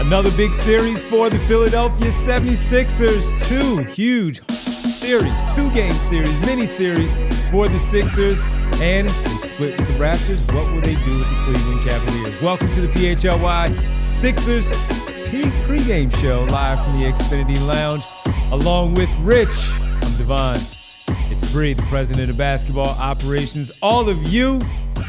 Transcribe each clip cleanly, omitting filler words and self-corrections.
Another big series for the Philadelphia 76ers. Two huge series, 2-game series, mini-series for the Sixers. And they split with the Raptors. What will they do with the Cleveland Cavaliers? Welcome to the PHLY Sixers pregame show live from the Xfinity Lounge. Along with Rich, I'm Devon. It's Bree, the president of basketball operations. All of you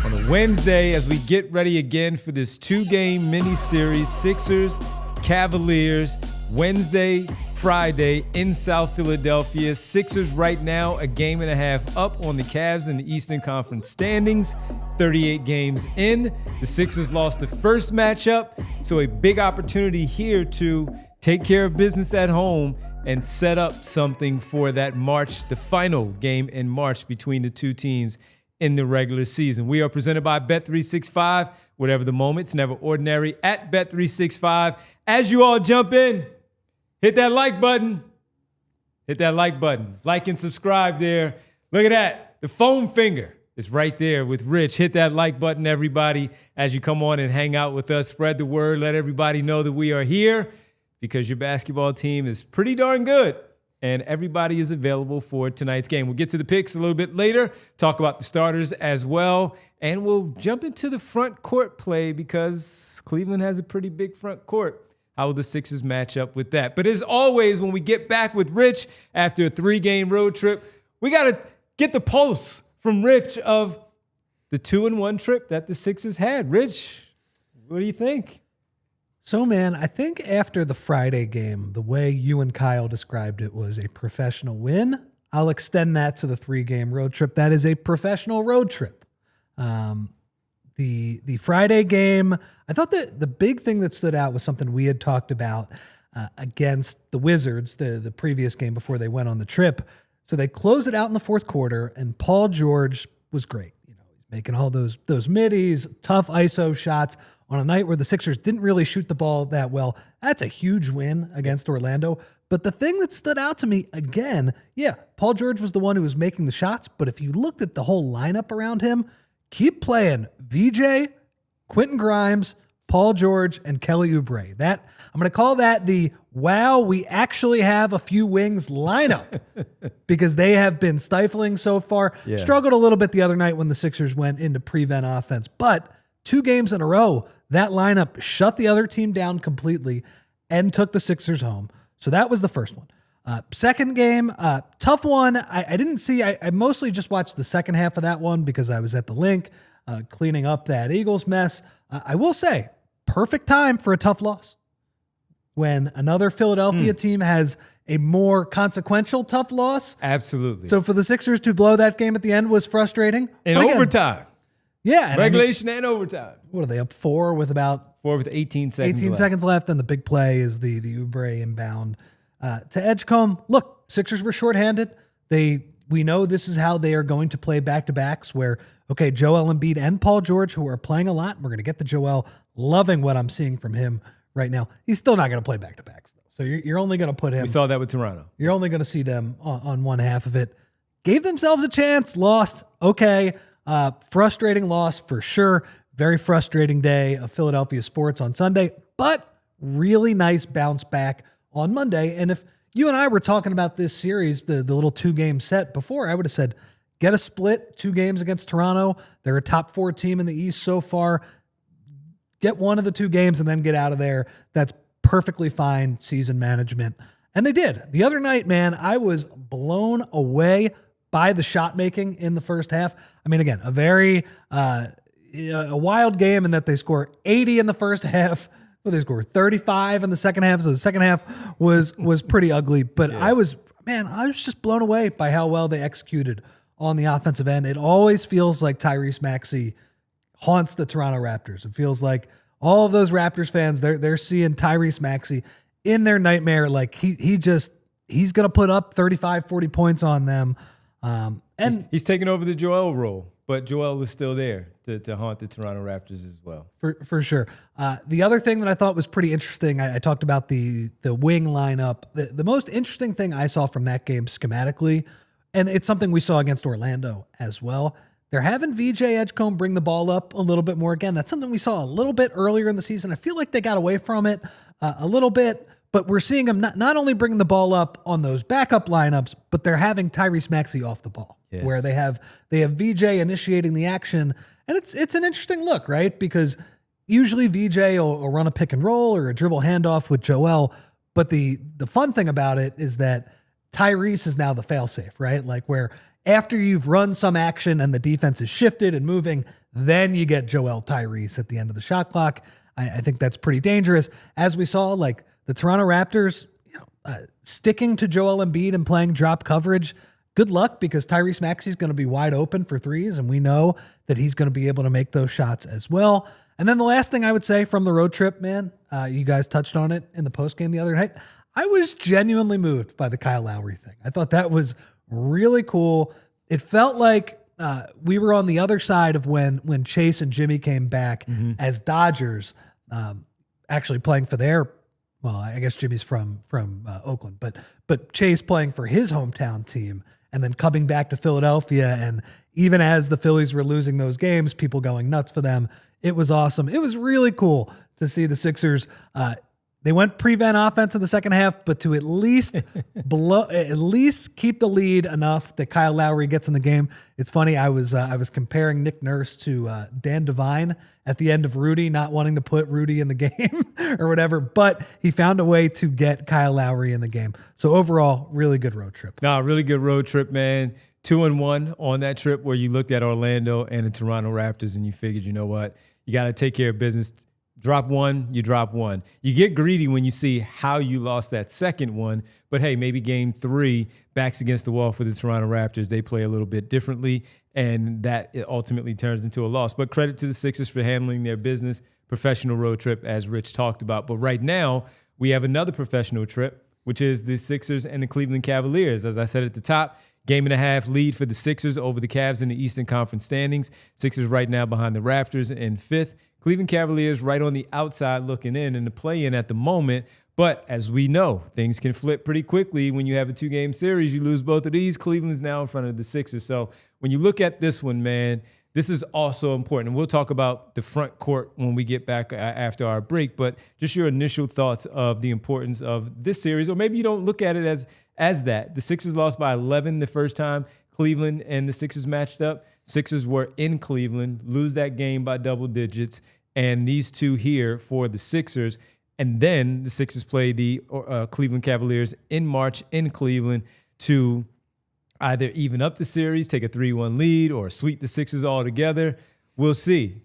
on a Wednesday as we get ready again for this 2-game mini-series, Sixers, Cavaliers, Wednesday, Friday in South Philadelphia. Sixers right now a game and a half up on the Cavs in the Eastern Conference standings, 38 games in. The Sixers lost the first matchup, so a big opportunity here to take care of business at home and set up something for that March, the final game in March between the two teams in the regular season. We are presented by Bet365. Whatever the moment, it's never ordinary at Bet365. As you all jump in, hit that like button. Hit that like button. Like and subscribe there. Look at that. The foam finger is right there with Rich. Hit that like button, everybody, as you come on and hang out with us. Spread the word. Let everybody know that we are here because your basketball team is pretty darn good. And everybody is available for tonight's game. We'll get to the picks a little bit later, talk about the starters as well, and we'll jump into the front court play because Cleveland has a pretty big front court. How will the Sixers match up with that? But as always, when we get back with Rich after a 3-game road trip, we got to get the pulse from Rich of the 2-1 trip that the Sixers had. Rich, what do you think? So, man, I think after the Friday game, the way you and Kyle described it was a professional win. I'll extend that to the 3-game road trip. That is a professional road trip. The Friday game, I thought that the big thing that stood out was something we had talked about against the Wizards, the previous game before they went on the trip. So they close it out in the fourth quarter, and Paul George was great. You know, he's making all those middies, tough ISO shots on a night where the Sixers didn't really shoot the ball that well. That's a huge win against Orlando. But the thing that stood out to me again, yeah, Paul George was the one who was making the shots, but if you looked at the whole lineup around him, keep playing VJ, Quentin Grimes, Paul George, and Kelly Oubre. That I'm going to call that the wow, we actually have a few wings lineup because they have been stifling so far. Yeah. Struggled a little bit the other night when the Sixers went into prevent offense, but 2 games in a row, that lineup shut the other team down completely and took the Sixers home. So that was the first one. Second game, tough one. I didn't see, I mostly just watched the second half of that one because I was at the link cleaning up that Eagles mess. I will say, perfect time for a tough loss. When another Philadelphia team has a more consequential tough loss. Absolutely. So for the Sixers to blow that game at the end was frustrating. In overtime. Yeah. Regulation and overtime. What are they, up 4 with about 18 seconds 18 left. seconds left, and the big play is the Oubre inbound to Edgecombe. Look, Sixers were shorthanded. We know this is how they are going to play back-to-backs where, okay, Joel Embiid and Paul George, who are playing a lot, we're going to get to Joel, loving what I'm seeing from him right now. He's still not going to play back-to-backs, though. So you're only going to put him. We saw that with Toronto. You're only going to see them on one half of it. Gave themselves a chance, lost, okay. Frustrating loss for sure. Very frustrating day of Philadelphia sports on Sunday, but really nice bounce back on Monday. And if you and I were talking about this series, the little 2-game set before, I would have said, get a split, 2 games against Toronto. They're a top 4 team in the East so far. Get one of the 2 games and then get out of there. That's perfectly fine season management. And they did. The other night, man, I was blown away by the shot making in the first half. I mean, again, a very a wild game in that they score 80 in the first half. Well, they score 35 in the second half. So the second half was pretty ugly. But yeah. I was just blown away by how well they executed on the offensive end. It always feels like Tyrese Maxey haunts the Toronto Raptors. It feels like all of those Raptors fans, they're seeing Tyrese Maxey in their nightmare. Like he's going to put up 35, 40 points on them. And he's taking over the Joel role, but Joel was still there to haunt the Toronto Raptors as well. For sure. The other thing that I thought was pretty interesting, I talked about the wing lineup. The most interesting thing I saw from that game schematically, and it's something we saw against Orlando as well, they're having VJ Edgecombe bring the ball up a little bit more. Again, that's something we saw a little bit earlier in the season. I feel like they got away from it a little bit, but we're seeing them not only bringing the ball up on those backup lineups, but they're having Tyrese Maxey off the ball, where they have VJ initiating the action. And it's an interesting look, right? Because usually VJ will run a pick and roll or a dribble handoff with Joel. But the fun thing about it is that Tyrese is now the failsafe, right? Like where after you've run some action and the defense is shifted and moving, then you get Joel Tyrese at the end of the shot clock. I think that's pretty dangerous. As we saw, like the Toronto Raptors, sticking to Joel Embiid and playing drop coverage, good luck, because Tyrese Maxey is going to be wide open for threes, and we know that he's going to be able to make those shots as well. And then the last thing I would say from the road trip, man, you guys touched on it in the postgame the other night. I was genuinely moved by the Kyle Lowry thing. I thought that was really cool. It felt like we were on the other side of when Chase and Jimmy came back as Dodgers, actually playing for their, well, I guess Jimmy's from Oakland, but Chase playing for his hometown team and then coming back to Philadelphia. And even as the Phillies were losing those games, people going nuts for them. It was awesome. It was really cool to see the Sixers. They went prevent offense in the second half, but to at least keep the lead enough that Kyle Lowry gets in the game. It's funny. I was comparing Nick Nurse to Dan Devine at the end of Rudy, not wanting to put Rudy in the game or whatever, but he found a way to get Kyle Lowry in the game. So overall, really good road trip. No, really good road trip, man. 2-1 on that trip where you looked at Orlando and the Toronto Raptors and you figured, you know what, you got to take care of business. Drop one, you drop one. You get greedy when you see how you lost that second one, but hey, maybe game 3, backs against the wall for the Toronto Raptors. They play a little bit differently, and that it ultimately turns into a loss. But credit to the Sixers for handling their business. Professional road trip, as Rich talked about. But right now, we have another professional trip, which is the Sixers and the Cleveland Cavaliers. As I said at the top, 1.5 lead for the Sixers over the Cavs in the Eastern Conference standings. Sixers right now behind the Raptors in 5th. Cleveland Cavaliers right on the outside looking in the play-in at the moment. But as we know, things can flip pretty quickly. When you have a 2-game series, you lose both of these. Cleveland's now in front of the Sixers. So when you look at this one, man, this is also important. And we'll talk about the front court when we get back after our break. But just your initial thoughts of the importance of this series, or maybe you don't look at it as that. The Sixers lost by 11 the first time Cleveland and the Sixers matched up. Sixers were in Cleveland, lose that game by double digits, and these two here for the Sixers. And then the Sixers play the Cleveland Cavaliers in March in Cleveland to either even up the series, take a 3-1 lead, or sweep the Sixers altogether. We'll see.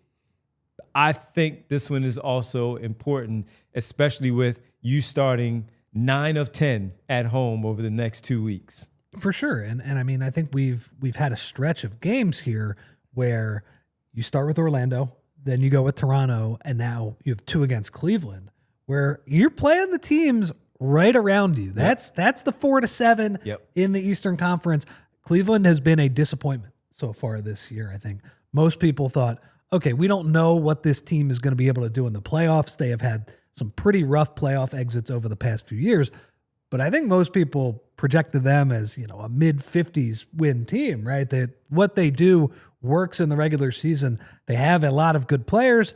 I think this one is also important, especially with you starting 9 of 10 at home over the next 2 weeks. For sure. And I mean, I think we've had a stretch of games here where you start with Orlando, then you go with Toronto, and now you have 2 against Cleveland, where you're playing the teams right around you. That's the 4-7 in the Eastern Conference. Cleveland has been a disappointment so far this year. I think most people thought, okay, we don't know what this team is going to be able to do in the playoffs. They have had some pretty rough playoff exits over the past few years, but I think most people projected them as, a mid-50s win team, right? That what they do works in the regular season. They have a lot of good players.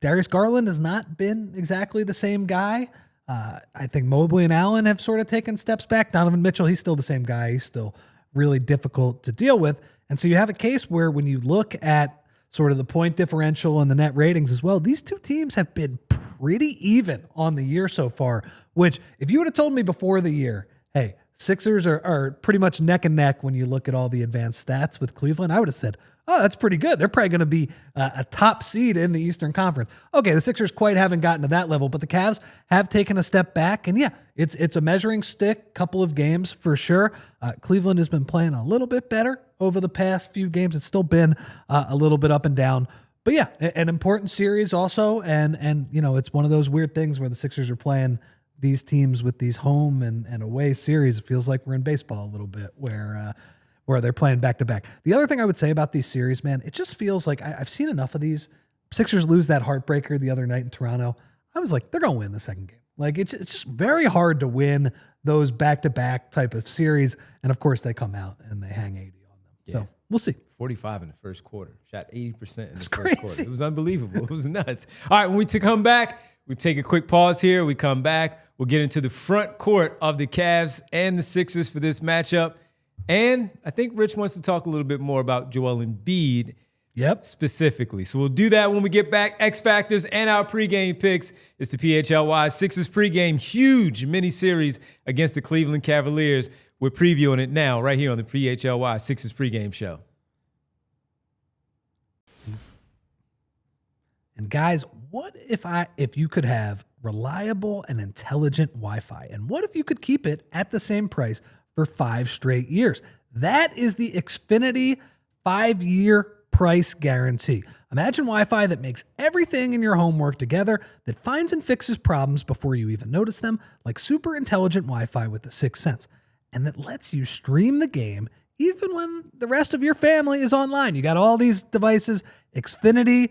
Darius Garland has not been exactly the same guy. I think Mobley and Allen have sort of taken steps back. Donovan Mitchell, he's still the same guy. He's still really difficult to deal with. And so you have a case where when you look at sort of the point differential and the net ratings as well, these two teams have been pretty even on the year so far, which if you would have told me before the year, hey, Sixers are pretty much neck and neck when you look at all the advanced stats with Cleveland, I would have said, oh, that's pretty good. They're probably going to be a top seed in the Eastern Conference. Okay, the Sixers quite haven't gotten to that level, but the Cavs have taken a step back. And yeah, it's a measuring stick, couple of games for sure. Cleveland has been playing a little bit better over the past few games. It's still been a little bit up and down. But yeah, an important series also. And it's one of those weird things where the Sixers are playing these teams with these home and away series. It feels like we're in baseball a little bit where they're playing back-to-back. The other thing I would say about these series, man, it just feels like I've seen enough of these. Sixers lose that heartbreaker the other night in Toronto. I was like, they're going to win the second game. Like, it's just very hard to win those back-to-back type of series. And, of course, they come out and they hang 80 on them. Yeah. So we'll see. 45 in the first quarter. Shot 80% in the first crazy. quarter. It was unbelievable. It was nuts. All right, when we come back, we take a quick pause here. We come back. We'll get into the front court of the Cavs and the Sixers for this matchup. And I think Rich wants to talk a little bit more about Joel Embiid specifically. So we'll do that when we get back. X Factors and our pregame picks. It's the PHLY Sixers pregame huge mini-series against the Cleveland Cavaliers. We're previewing it now right here on the PHLY Sixers pregame show. And guys, what if you could have reliable and intelligent Wi-Fi? And what if you could keep it at the same price for 5 straight years? That is the Xfinity 5-year price guarantee. Imagine Wi-Fi that makes everything in your home work together, that finds and fixes problems before you even notice them, like super intelligent Wi-Fi with the 6th Sense, and that lets you stream the game even when the rest of your family is online. You got all these devices, Xfinity,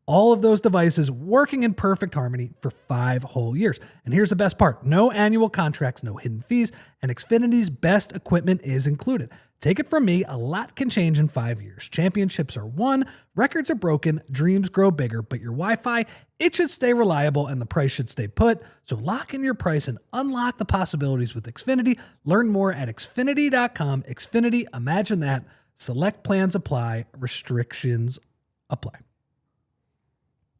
all of those devices working in perfect harmony for 5 whole years. And here's the best part. No annual contracts, no hidden fees, and Xfinity's best equipment is included. Take it from me, a lot can change in 5 years. Championships are won, records are broken, dreams grow bigger, but your Wi-Fi, it should stay reliable and the price should stay put. So lock in your price and unlock the possibilities with Xfinity. Learn more at Xfinity.com. Xfinity, imagine that. Select plans apply, restrictions apply.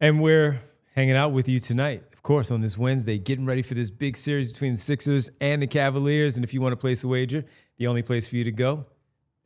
And we're hanging out with you tonight, of course, on this Wednesday, getting ready for this big series between the Sixers and the Cavaliers. And if you want to place a wager, the only place for you to go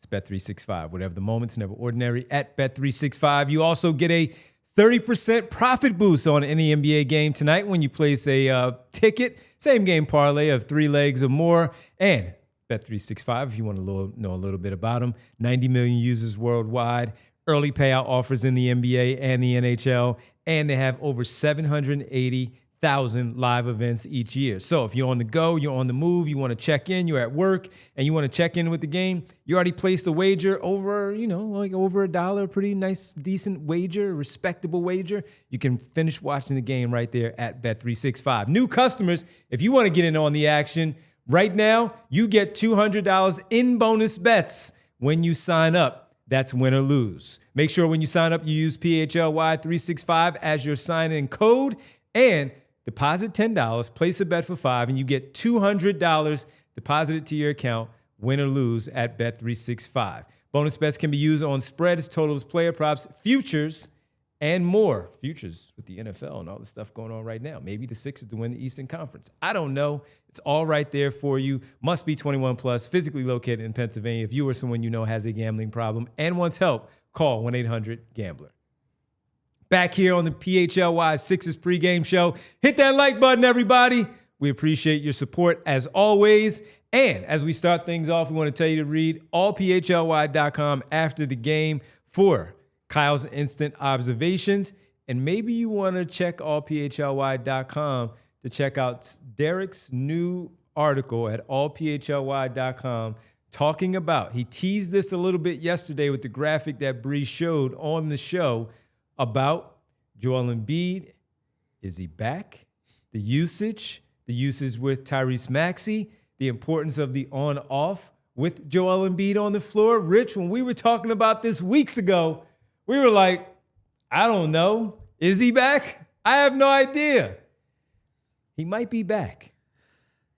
is Bet365. Whatever the moment's never ordinary at Bet365. You also get a 30% profit boost on any NBA game tonight when you place a ticket. Same game parlay of 3 legs or more. And Bet365, if you want to know a little bit about them, 90 million users worldwide. Early payout offers in the NBA and the NHL, and they have over 780,000 live events each year. So if you're on the go, you're on the move, you want to check in, you're at work, and you want to check in with the game, you already placed a wager over, like over $1, pretty nice, decent wager, respectable wager. You can finish watching the game right there at Bet365. New customers, if you want to get in on the action, right now, you get $200 in bonus bets when you sign up. That's win or lose. Make sure when you sign up, you use PHLY365 as your sign-in code and deposit $10, place a bet for $5, and you get $200 deposited to your account, win or lose at Bet365. Bonus bets can be used on spreads, totals, player props, futures, and more. Futures with the NFL and all the stuff going on right now. Maybe the Sixers to win the Eastern Conference. I don't know. It's all right there for you. Must be 21 plus, physically located in Pennsylvania. If you or someone you know has a gambling problem and wants help, call 1-800-GAMBLER. Back here on the PHLY Sixers pregame show. Hit that like button, everybody. We appreciate your support as always. And as we start things off, we want to tell you to read allphly.com after the game for Kyle's instant observations. And maybe you want to check allphly.com to check out Derek's new article at allphly.com talking about, he teased this a little bit yesterday with the graphic that Bree showed on the show about Joel Embiid. Is he back? The usage with Tyrese Maxey, the importance of the on-off with Joel Embiid on the floor. Rich, when we were talking about this weeks ago, we were like, I don't know. Is he back? I have no idea. He might be back.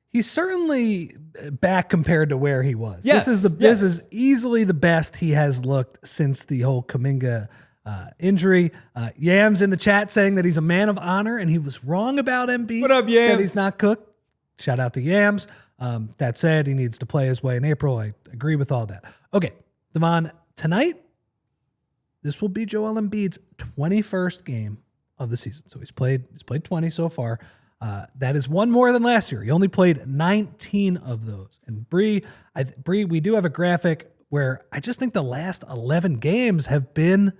He's certainly back compared to where he was. Yes, this is easily the best he has looked since the whole Kuminga injury. Yams in the chat saying that he's a man of honor and he was wrong about Embiid. What up, Yams? That he's not cooked. Shout out to Yams. That said, he needs to play his way in April. I agree with all that. Okay, Devon, tonight, this will be Joel Embiid's 21st game of the season. So he's played 20 so far. That is one more than last year. He only played 19 of those. And Bree, we do have a graphic where I just think the last 11 games have been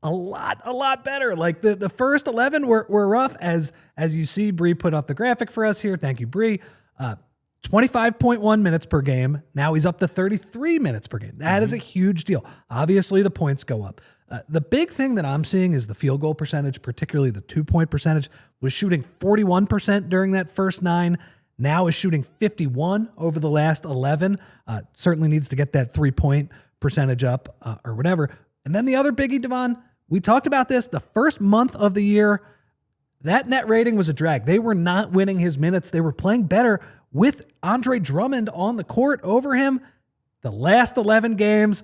a lot better. Like the first 11 were rough, as you see. Bree put up the graphic for us here. Thank you, Bree. 25.1 minutes per game. Now he's up to 33 minutes per game. That is a huge deal. Obviously, the points go up. The big thing that I'm seeing is the field goal percentage, particularly the 2-point percentage, was shooting 41% during that first 9. now is shooting 51 over the last 11. Certainly needs to get that 3-point percentage up or whatever. And then the other biggie, Devon, we talked about this the first month of the year. That net rating was a drag. They were not winning his minutes. They were playing better with Andre Drummond on the court over him. The last 11 games,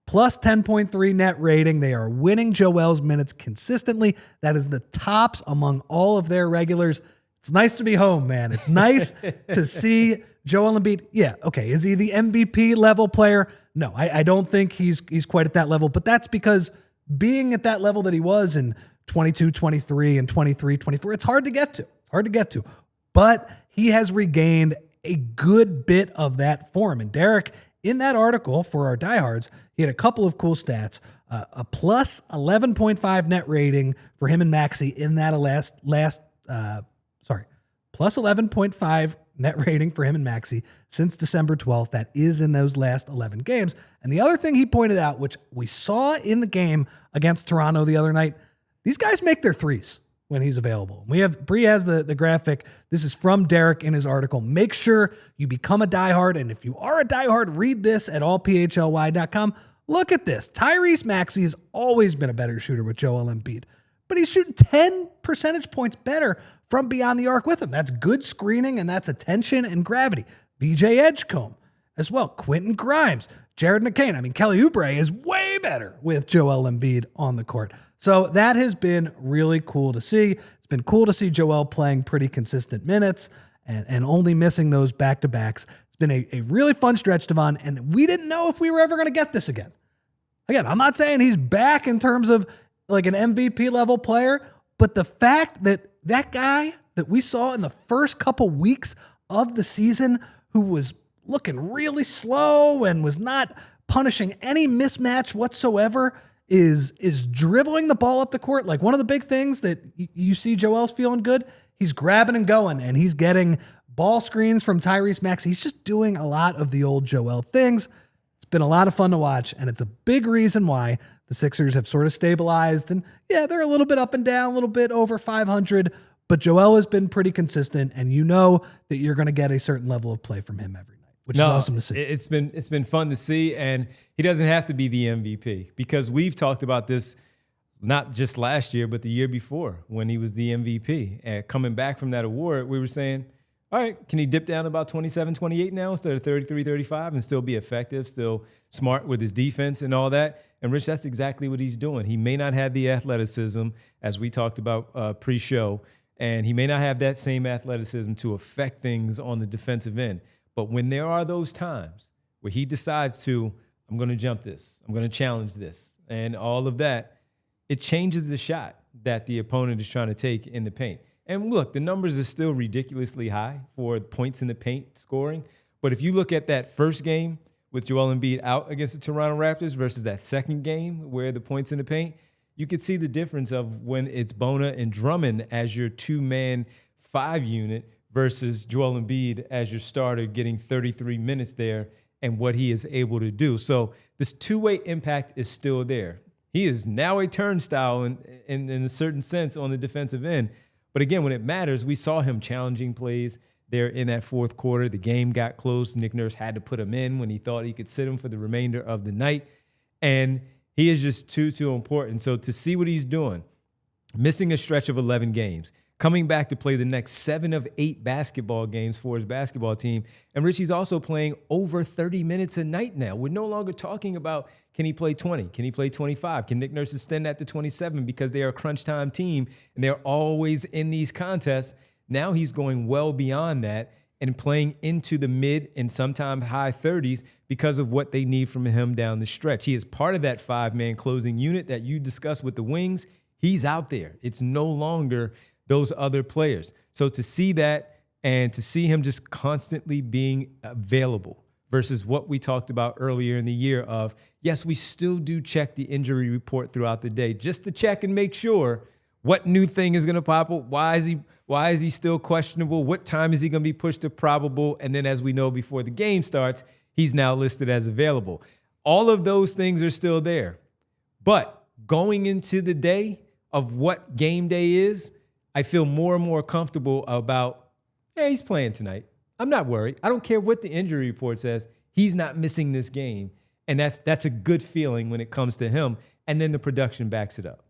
plus 10.3 net rating. They are winning Joel's minutes consistently. That is the tops among all of their regulars. It's nice to be home, man. It's nice to see Joel Embiid. Yeah, okay. Is he the MVP level player? No, I don't think he's quite at that level, but that's because being at that level that he was in 22, 23, and 23, 24, it's hard to get to. It's hard to get to. But he has regained a good bit of that form. And Derek, in that article for our diehards, he had a couple of cool stats. A plus 11.5 net rating for him and Maxey in that plus 11.5 net rating for him and Maxey since December 12th. That is in those last 11 games. And the other thing he pointed out, which we saw in the game against Toronto the other night, these guys make their threes when he's available. Bree has the graphic. This is from Derek in his article. Make sure you become a diehard. And if you are a diehard, read this at allphly.com. Look at this. Tyrese Maxey has always been a better shooter with Joel Embiid, but he's shooting 10 percentage points better from beyond the arc with him. That's good screening, and that's attention and gravity. VJ Edgecombe as well. Quentin Grimes, Jared McCain. I mean, Kelly Oubre is way better with Joel Embiid on the court. So that has been really cool to see. It's been cool to see Joel playing pretty consistent minutes and only missing those back-to-backs. It's been a really fun stretch, Devon, and we didn't know if we were ever going to get this again. Again, I'm not saying he's back in terms of like an MVP level player, but the fact that that guy that we saw in the first couple weeks of the season, who was looking really slow and was not punishing any mismatch whatsoever, is dribbling the ball up the court. Like one of the big things that you see Joel's feeling good, he's grabbing and going, and he's getting ball screens from Tyrese Maxey. He's just doing a lot of the old Joel things. It's been a lot of fun to watch, and it's a big reason why the Sixers have sort of stabilized. And yeah, they're a little bit up and down, a little bit over 500, but Joel has been pretty consistent, and you know that you're going to get a certain level of play from him every night, which is awesome to see. It's been fun to see, and he doesn't have to be the MVP because we've talked about this not just last year, but the year before when he was the MVP. And coming back from that award, we were saying, all right, can he dip down about 27, 28 now instead of 33, 35 and still be effective, still smart with his defense and all that? And, Rich, that's exactly what he's doing. He may not have the athleticism, as we talked about pre-show, and he may not have that same athleticism to affect things on the defensive end. But when there are those times where he decides to, I'm going to jump this, I'm going to challenge this, and all of that, it changes the shot that the opponent is trying to take in the paint. And look, the numbers are still ridiculously high for points in the paint scoring. But if you look at that first game with Joel Embiid out against the Toronto Raptors versus that second game where the points in the paint, you could see the difference of when it's Bona and Drummond as your two-man 5 unit versus Joel Embiid as your starter getting 33 minutes there and what he is able to do. So this two-way impact is still there. He is now a turnstile in a certain sense on the defensive end. But again, when it matters, we saw him challenging plays there in that fourth quarter. The game got close. Nick Nurse had to put him in when he thought he could sit him for the remainder of the night. And he is just too important. So to see what he's doing, missing a stretch of 11 games, coming back to play the next 7 of 8 basketball games for his basketball team. And Richie's also playing over 30 minutes a night now. We're no longer talking about, can he play 20? Can he play 25? Can Nick Nurse extend that to 27 because they are a crunch time team and they're always in these contests? Now he's going well beyond that and playing into the mid and sometimes high 30s because of what they need from him down the stretch. He is part of that 5-man closing unit that you discussed with the wings. He's out there. It's no longer those other players. So to see that and to see him just constantly being available versus what we talked about earlier in the year of, yes, we still do check the injury report throughout the day just to check and make sure what new thing is going to pop up. Why is he still questionable? What time is he going to be pushed to probable? And then as we know before the game starts, he's now listed as available. All of those things are still there. But going into the day of what game day is, I feel more and more comfortable about Yeah, he's playing tonight. I'm not worried. I don't care what the injury report says. He's not missing this game. And that's a good feeling when it comes to him. And then the production backs it up.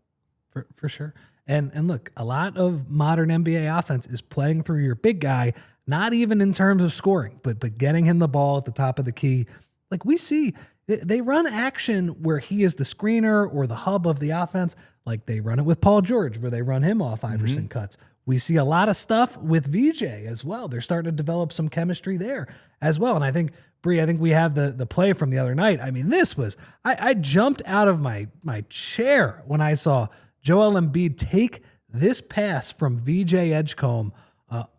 For sure. And look, a lot of modern NBA offense is playing through your big guy, not even in terms of scoring, but getting him the ball at the top of the key. Like we see, they run action where he is the screener or the hub of the offense. Like they run it with Paul George, where they run him off Iverson cuts. We see a lot of stuff with VJ as well. They're starting to develop some chemistry there as well. And I think, Bree, we have the play from the other night. I mean, this was, I jumped out of my chair when I saw Joel Embiid take this pass from VJ Edgecombe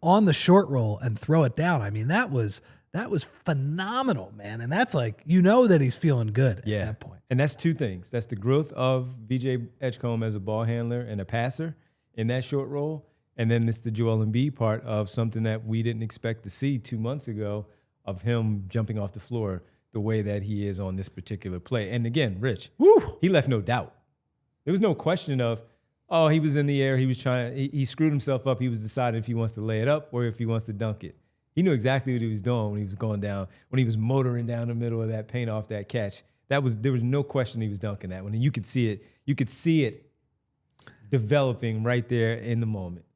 on the short roll and throw it down. I mean, that was phenomenal, man. And that's like, that he's feeling good at that point. And that's two things. That's the growth of VJ Edgecombe as a ball handler and a passer in that short roll. And then it's the Joel Embiid part of something that we didn't expect to see 2 months ago of him jumping off the floor the way that he is on this particular play. And again, Rich, he left no doubt. There was no question of, he was in the air. He was he screwed himself up. He was deciding if he wants to lay it up or if he wants to dunk it. He knew exactly what he was doing when he was going down, when he was motoring down the middle of that paint off that catch. There was no question he was dunking that one. And you could see it developing right there in the moment.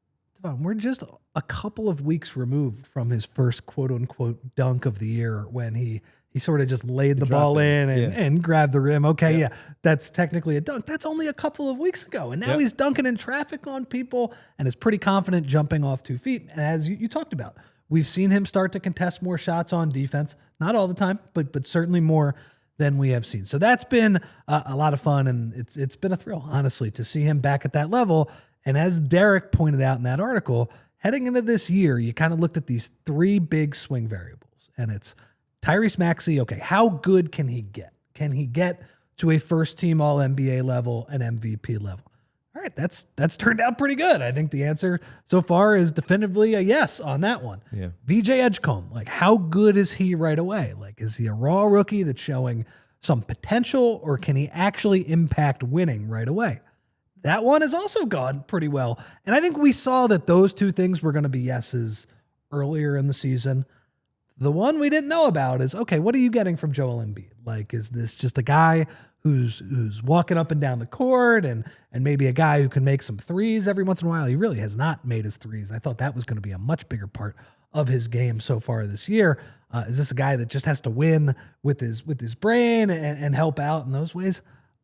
We're just a couple of weeks removed from his first quote unquote dunk of the year when he sort of just laid the ball in and grabbed the rim. Okay, that's technically a dunk. That's only a couple of weeks ago. And now he's dunking in traffic on people and is pretty confident jumping off 2 feet. And as you talked about, we've seen him start to contest more shots on defense. Not all the time, but certainly more than we have seen. So that's been a lot of fun, and it's been a thrill, honestly, to see him back at that level. And as Derek pointed out in that article, heading into this year, you kind of looked at these 3 big swing variables, and it's Tyrese Maxey. Okay, how good can he get? Can he get to a first-team All-NBA level and MVP level? All right, that's turned out pretty good. I think the answer so far is definitively a yes on that one. Yeah. VJ Edgecombe, like how good is he right away? Like, is he a raw rookie that's showing some potential, or can he actually impact winning right away? That one has also gone pretty well. And I think we saw that those 2 things were going to be yeses earlier in the season. The one we didn't know about is, okay, what are you getting from Joel Embiid? Like, is this just a guy who's walking up and down the court and maybe a guy who can make some threes every once in a while? He really has not made his threes. I thought that was going to be a much bigger part of his game so far this year. Is this a guy that just has to win with his brain and help out in those ways?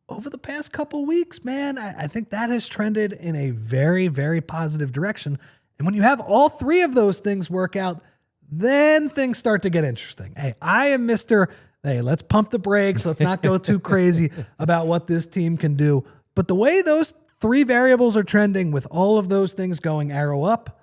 Over the past couple weeks, man, I think that has trended in a very, very positive direction. And when you have all 3 of those things work out, then things start to get interesting. Hey, I am Mr. Hey, let's pump the brakes. Let's not go too crazy about what this team can do. But the way those 3 variables are trending with all of those things going arrow up,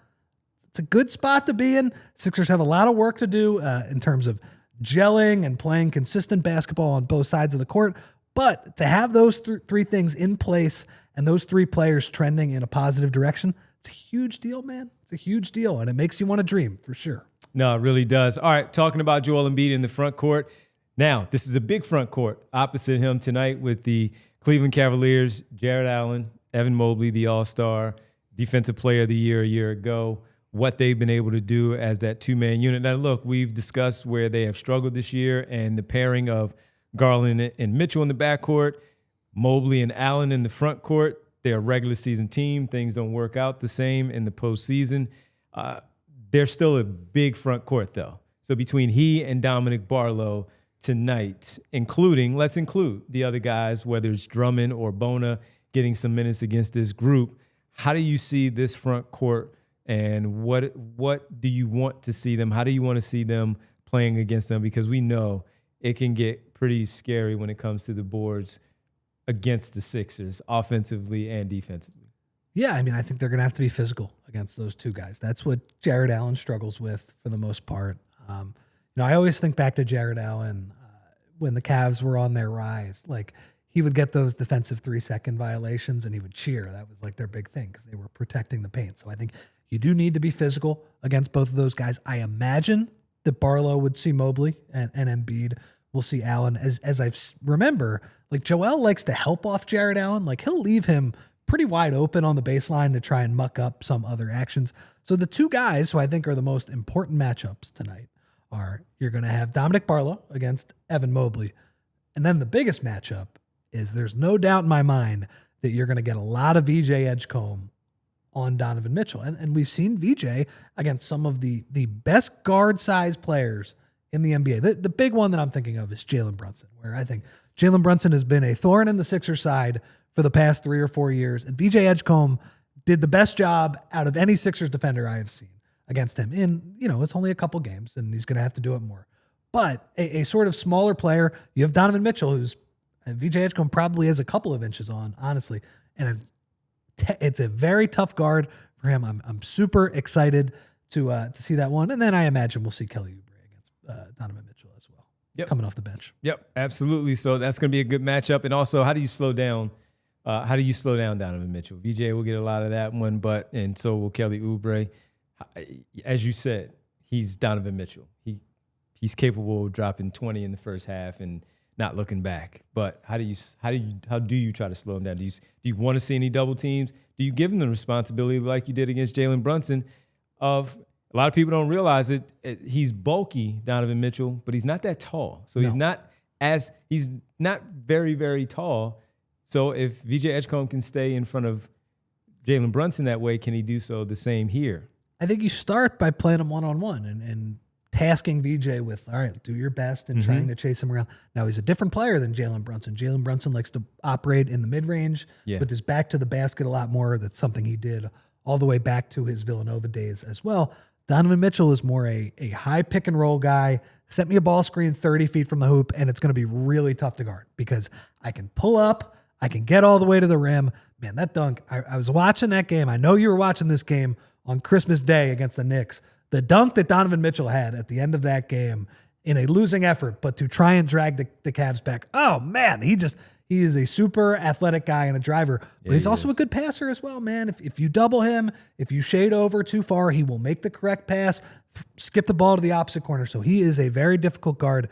it's a good spot to be in. Sixers have a lot of work to do in terms of gelling and playing consistent basketball on both sides of the court. But to have those 3 things in place and those 3 players trending in a positive direction, it's a huge deal, man. It's a huge deal, and it makes you want to dream for sure. No, it really does. All right, talking about Joel Embiid in the front court. Now, this is a big front court opposite him tonight with the Cleveland Cavaliers, Jared Allen, Evan Mobley, the all-star, defensive player of the year a year ago, what they've been able to do as that 2-man unit. Now, look, we've discussed where they have struggled this year and the pairing of Garland and Mitchell in the backcourt, Mobley and Allen in the front court. They're a regular season team. Things don't work out the same in the postseason. They're still a big front court, though. So between he and Dominic Barlow tonight, let's include the other guys, whether it's Drummond or Bona getting some minutes against this group. How do you see this front court, and what do you want to see them? How do you want to see them playing against them? Because we know it can get pretty scary when it comes to the boards against the Sixers, offensively and defensively. Yeah, I mean, I think they're going to have to be physical against those 2 guys. That's what Jared Allen struggles with for the most part. I always think back to Jared Allen when the Cavs were on their rise. Like, he would get those defensive 3-second violations and he would cheer. That was like their big thing because they were protecting the paint. So I think you do need to be physical against both of those guys. I imagine that Barlow would see Mobley and Embiid will see Allen. As I remember, like, Joel likes to help off Jared Allen. Like, he'll leave him pretty wide open on the baseline to try and muck up some other actions. So the two guys who I think are the most important matchups tonight are you're going to have Dominic Barlow against Evan Mobley. And then the biggest matchup is there's no doubt in my mind that you're going to get a lot of VJ Edgecombe on Donovan Mitchell. And we've seen VJ against some of the best guard size players in the NBA. The big one that I'm thinking of is Jalen Brunson, where I think Jalen Brunson has been a thorn in the Sixers side for the past 3 or 4 years. And VJ Edgecombe did the best job out of any Sixers defender I have seen against him in, it's only a couple games and he's going to have to do it more. But a sort of smaller player, you have Donovan Mitchell, who's VJ Edgecombe probably has a couple of inches on, honestly. And it's a very tough guard for him. I'm super excited to see that one. And then I imagine we'll see Kelly Oubre against Donovan Mitchell as well, coming off the bench. Yep, absolutely. So that's going to be a good matchup. And also, how do you slow down Donovan Mitchell? VJ will get a lot of that one, and so will Kelly Oubre. As you said, he's Donovan Mitchell. He's capable of dropping 20 in the first half and not looking back. But how do you try to slow him down? Do you want to see any double teams? Do you give him the responsibility like you did against Jalen Brunson? Of a lot of people don't realize it. He's bulky, Donovan Mitchell, but he's not that tall. So he's not very, very tall. So if VJ Edgecombe can stay in front of Jalen Brunson that way, can he do so the same here? I think you start by playing him one-on-one and tasking VJ with, all right, do your best and trying to chase him around. Now, he's a different player than Jalen Brunson. Jalen Brunson likes to operate in the mid-range with his back to the basket a lot more. That's something he did all the way back to his Villanova days as well. Donovan Mitchell is more a high pick-and-roll guy. Set me a ball screen 30 feet from the hoop, and it's going to be really tough to guard because I can pull up, I can get all the way to the rim. Man, that dunk, I was watching that game. I know you were watching this game on Christmas Day against the Knicks. The dunk that Donovan Mitchell had at the end of that game in a losing effort, but to try and drag the Cavs back. Oh, man, he is a super athletic guy and a driver, but he's also a good passer as well, man. If you double him, if you shade over too far, he will make the correct pass, skip the ball to the opposite corner. So he is a very difficult guard.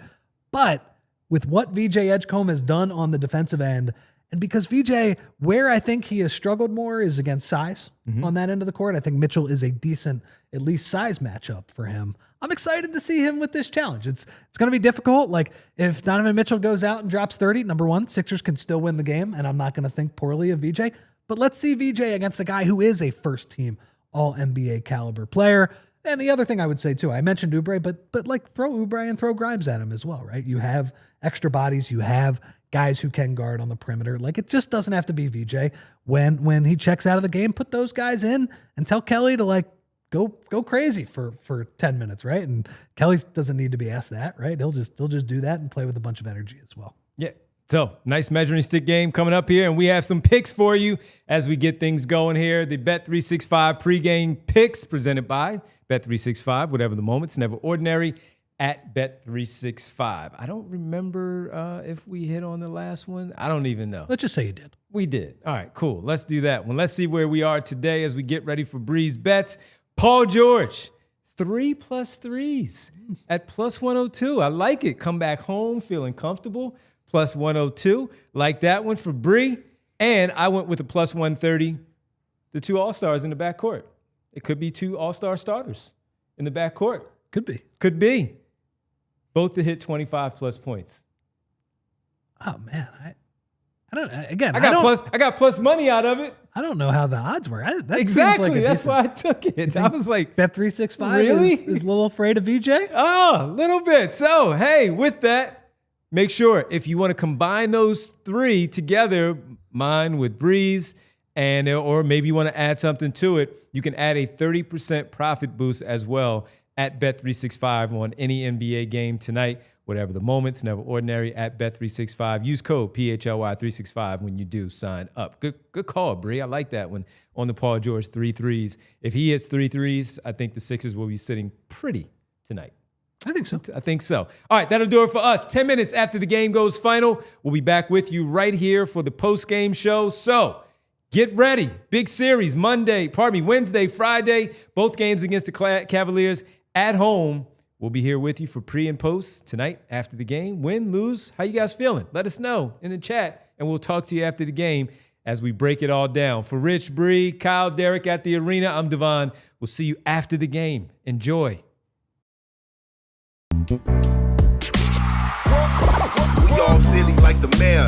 But with what VJ Edgecombe has done on the defensive end, and because VJ, where I think he has struggled more is against size on that end of the court. I think Mitchell is a decent, at least size matchup for him. I'm excited to see him with this challenge. It's going to be difficult. Like if Donovan Mitchell goes out and drops 30, number one, Sixers can still win the game, and I'm not going to think poorly of VJ. But let's see VJ against a guy who is a first-team All-NBA caliber player. And the other thing I would say too, I mentioned Oubre, but like throw Oubre and throw Grimes at him as well, right? You have extra bodies, you have guys who can guard on the perimeter. Like it just doesn't have to be VJ. When he checks out of the game, put those guys in and tell Kelly to like go crazy for 10 minutes, right? And Kelly doesn't need to be asked that, right? He'll just do that and play with a bunch of energy as well. Yeah. So nice measuring stick game coming up here, and we have some picks for you as we get things going here. The Bet365 pregame picks presented by Bet365. Whatever the moment's never ordinary. At Bet365. I don't remember if we hit on the last one. I don't even know. Let's just say you did. We did. All right, cool. Let's do that one. Let's see where we are today as we get ready for Breeze Bets. Paul George, 3 plus 3s at plus 102. I like it. Come back home feeling comfortable. Plus 102. Like that one for Bree. And I went with a plus 130. The 2 All-Stars in the backcourt. It could be 2 All-Star starters in the backcourt. Could be. Both to hit 25 plus points. Oh man, I don't. Again, I got plus money out of it. I don't know how the odds were. Exactly. Like that's why I took it. I was like, Bet365 really? is a little afraid of VJ. Oh, a little bit. So hey, with that, make sure if you want to combine those 3 together, mine with Breeze, or maybe you want to add something to it, you can add a 30% profit boost as well at Bet365 on any NBA game tonight. Whatever the moment's never ordinary at Bet365. Use code PHLY365 when you do sign up. Good call, Bree. I like that one on the Paul George 3 threes. If he hits 3 threes, I think the Sixers will be sitting pretty tonight. I think so. All right, that'll do it for us. 10 minutes after the game goes final, we'll be back with you right here for the post-game show. So get ready. Big series Wednesday, Friday. Both games against the Cavaliers at home. We'll be here with you for pre and post tonight after the game. Win, lose, how you guys feeling? Let us know in the chat, and we'll talk to you after the game. as we break it all down. For Rich, Bree, Kyle, Derek at the arena, I'm Devon. We'll see you after the game. Enjoy. We all silly like the mayor.